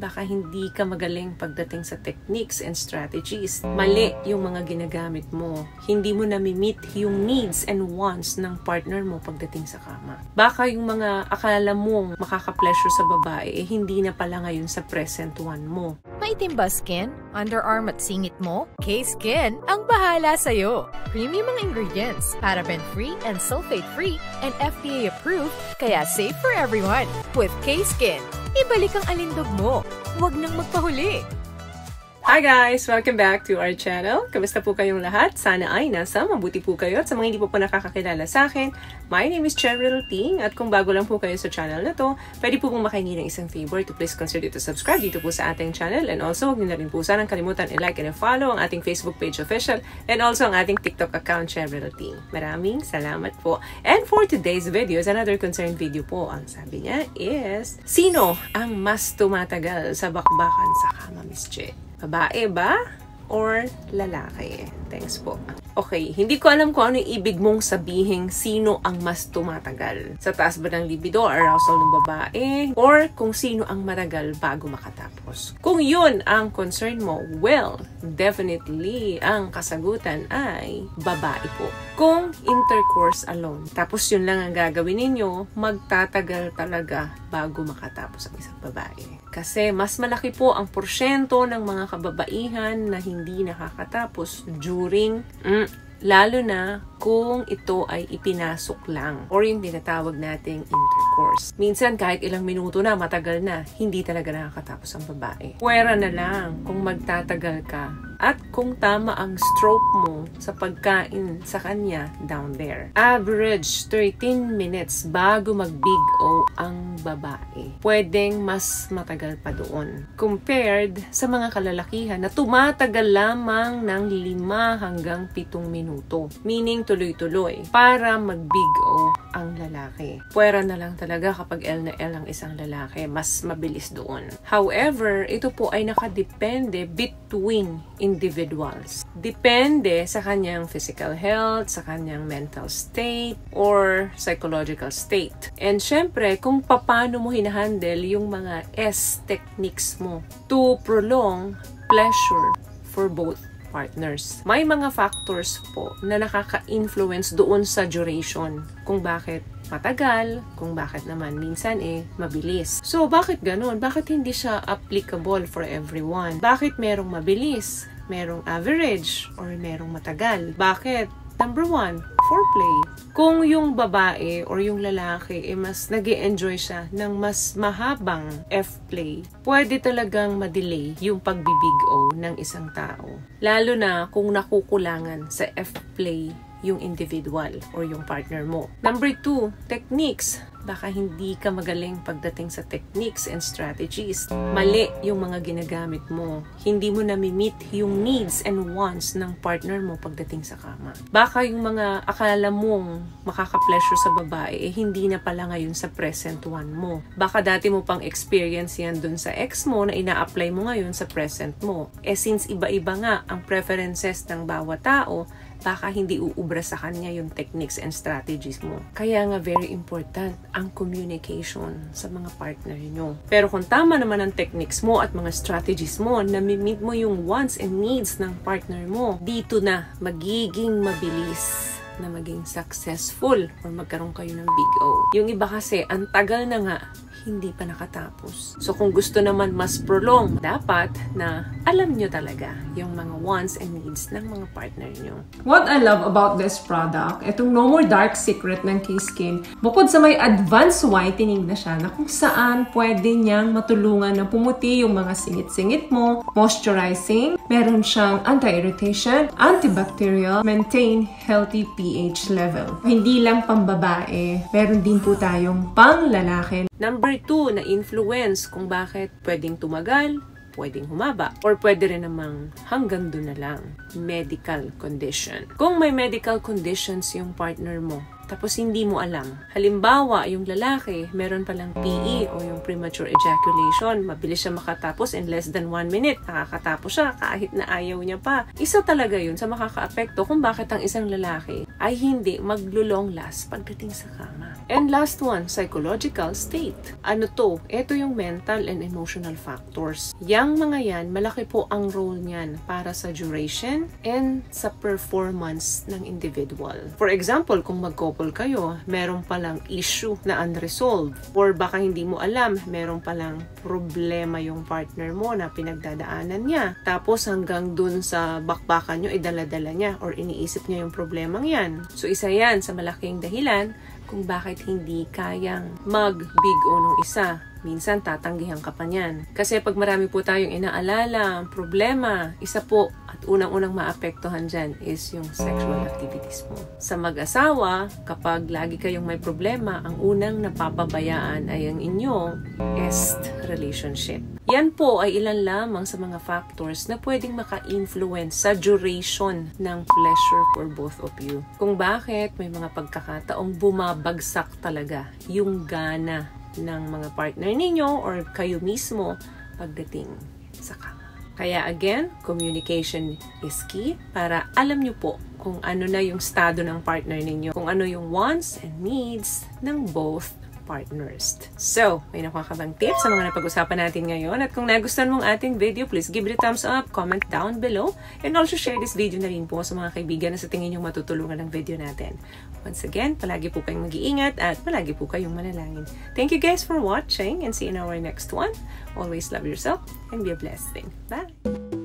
baka hindi ka magaling pagdating sa techniques and strategies. Mali yung mga ginagamit mo. Hindi mo na-meet yung needs and wants ng partner mo pagdating sa kama. Baka yung mga akala mong makaka-pleasure sa babae, hindi na pala ngayon sa present one mo. Maitim ba skin, underarm at singit mo? K-Skin ang bahala sa'yo. Premium ang ingredients, paraben-free and sulfate-free, and FDA-approved, kaya safe for everyone. With K-Skin, ibalik ang alindog mo. Huwag nang magpahuli. Hi guys! Welcome back to our channel. Kamusta po kayong lahat? Sana ay nasa mabuti po kayo. At sa mga hindi po nakakakilala sa akin, my name is Cheryl Ting. At kung bago lang po kayo sa channel na to, pwede po pong makahingi ng isang favor to please consider to subscribe dito po sa ating channel. And also, huwag niyo na rin po sanang kalimutan i-like and i-follow ang ating Facebook page official and also ang ating TikTok account, Cheryl Ting. Maraming salamat po. And for today's video is another concerned video po. Ang sabi niya is, sino ang mas tumatagal sa bakbakan sa kama, Miss Che? Babae ba? Or lalaki? Thanks po. Okay, hindi ko alam kung ano yung ibig mong sabihin sino ang mas tumatagal. Sa taas ba ng libido, arousal ng babae? Or kung sino ang matagal bago makatapos? Kung yun ang concern mo, well, definitely ang kasagutan ay babae po. Kung intercourse alone, tapos yun lang ang gagawin ninyo, magtatagal talaga bago makatapos ang isang babae. Kasi mas malaki po ang porsyento ng mga kababaihan na hindi nakakatapos during, lalo na kung ito ay ipinasok lang or yung tinatawag nating intercourse. Minsan kahit ilang minuto na, matagal na, hindi talaga nakakatapos ang babae. Puwera na lang kung magtatagal ka at kung tama ang stroke mo sa pagkain sa kanya down there. Average 13 minutes bago mag-big O ang babae. Pwedeng mas matagal pa doon. Compared sa mga kalalakihan na tumatagal lamang ng 5 hanggang 7 minuto. Meaning tuloy-tuloy para mag-big O ang lalaki. Puwera na lang talaga kapag L na L ang isang lalaki. Mas mabilis doon. However, ito po ay nakadepende between individuals. Depende sa kanyang physical health, sa kanyang mental state, or psychological state. And syempre, kung paano mo hinahandle yung mga S techniques mo to prolong pleasure for both partners. May mga factors po na nakaka-influence doon sa duration. Kung bakit matagal, kung bakit naman minsan mabilis. So, bakit ganun? Bakit hindi siya applicable for everyone? Bakit merong mabilis, merong average, or merong matagal? Bakit? Number 1, foreplay. Kung yung babae or yung lalaki mas nag-e-enjoy siya ng mas mahabang F-play, pwede talagang ma-delay yung pagbibig O ng isang tao. Lalo na kung nakukulangan sa F-play yung individual or yung partner mo. Number 2, techniques. Baka hindi ka magaling pagdating sa techniques and strategies. Mali yung mga ginagamit mo. Hindi mo na-meet yung needs and wants ng partner mo pagdating sa kama. Baka yung mga akala mong makaka-pleasure sa babae, hindi na pala ngayon sa present one mo. Baka dati mo pang experience yan dun sa ex mo na ina-apply mo ngayon sa present mo. Since iba-iba nga ang preferences ng bawat tao, baka hindi uubra sa kanya yung techniques and strategies mo. Kaya nga very important ang communication sa mga partner nyo. Pero kung tama naman ang techniques mo at mga strategies mo, na-meet mo yung wants and needs ng partner mo, dito na magiging mabilis na maging successful or magkaroon kayo ng big O. Yung iba kasi, ang tagal na nga, hindi pa nakatapos. So kung gusto naman mas prolong, dapat na alam nyo talaga yung mga wants and needs ng mga partner nyo. What I love about this product, itong No More Dark Secret ng K-Skin, bukod sa may advanced whitening na siya na kung saan pwede niyang matulungan na pumuti yung mga singit-singit mo, moisturizing, meron siyang anti-irritation, antibacterial, maintain healthy pH level. Hindi lang pang babae, meron din po tayong pang lalaki. Number 2, na influence kung bakit pwedeng tumagal, pwedeng humaba, or pwede rin namang hanggang doon na lang. Medical condition. Kung may medical conditions yung partner mo, tapos hindi mo alam. Halimbawa, yung lalaki, meron palang PE o yung premature ejaculation. Mabilis siya makatapos in less than 1 minute. Nakakatapos siya kahit na ayaw niya pa. Isa talaga yun sa makaka-apekto kung bakit ang isang lalaki ay hindi maglo-long last pagdating sa kama. And last one, psychological state. Ano to? Ito yung mental and emotional factors. Yang mga yan, malaki po ang role niyan para sa duration and sa performance ng individual. For example, kung mag-couple kayo, meron palang issue na unresolved. Or baka hindi mo alam, meron palang problema yung partner mo na pinagdadaanan niya. Tapos hanggang dun sa bakbakan nyo, idala-dala niya or iniisip niya yung problemang yan. So isa yan sa malaking dahilan kung bakit hindi kayang mag-big o nung isa. Minsan tatanggihan ka pa niyan. Kasi pag marami po tayong inaalala, problema, isa po at unang-unang maapektuhan dyan is yung sexual activities mo. Sa mag-asawa, kapag lagi kayong may problema, ang unang napapabayaan ay ang inyong est relationship. Yan po ay ilan lamang sa mga factors na pwedeng maka-influence sa duration ng pleasure for both of you. Kung bakit may mga pagkakataong bumabagsak talaga yung gana ng mga partner ninyo or kayo mismo pagdating sa kama. Kaya again, communication is key para alam nyo po kung ano na yung estado ng partner ninyo, kung ano yung wants and needs ng both partners. So, may nakuha ka bang tips sa mga napag-usapan natin ngayon? At kung nagustuhan mong ating video, please give it a thumbs up, comment down below, and also share this video na rin po sa mga kaibigan na sa tingin yung matutulungan ng video natin. Once again, palagi po kayong mag-iingat at palagi po kayong manalangin. Thank you guys for watching and see you in our next one. Always love yourself and be a blessing. Bye!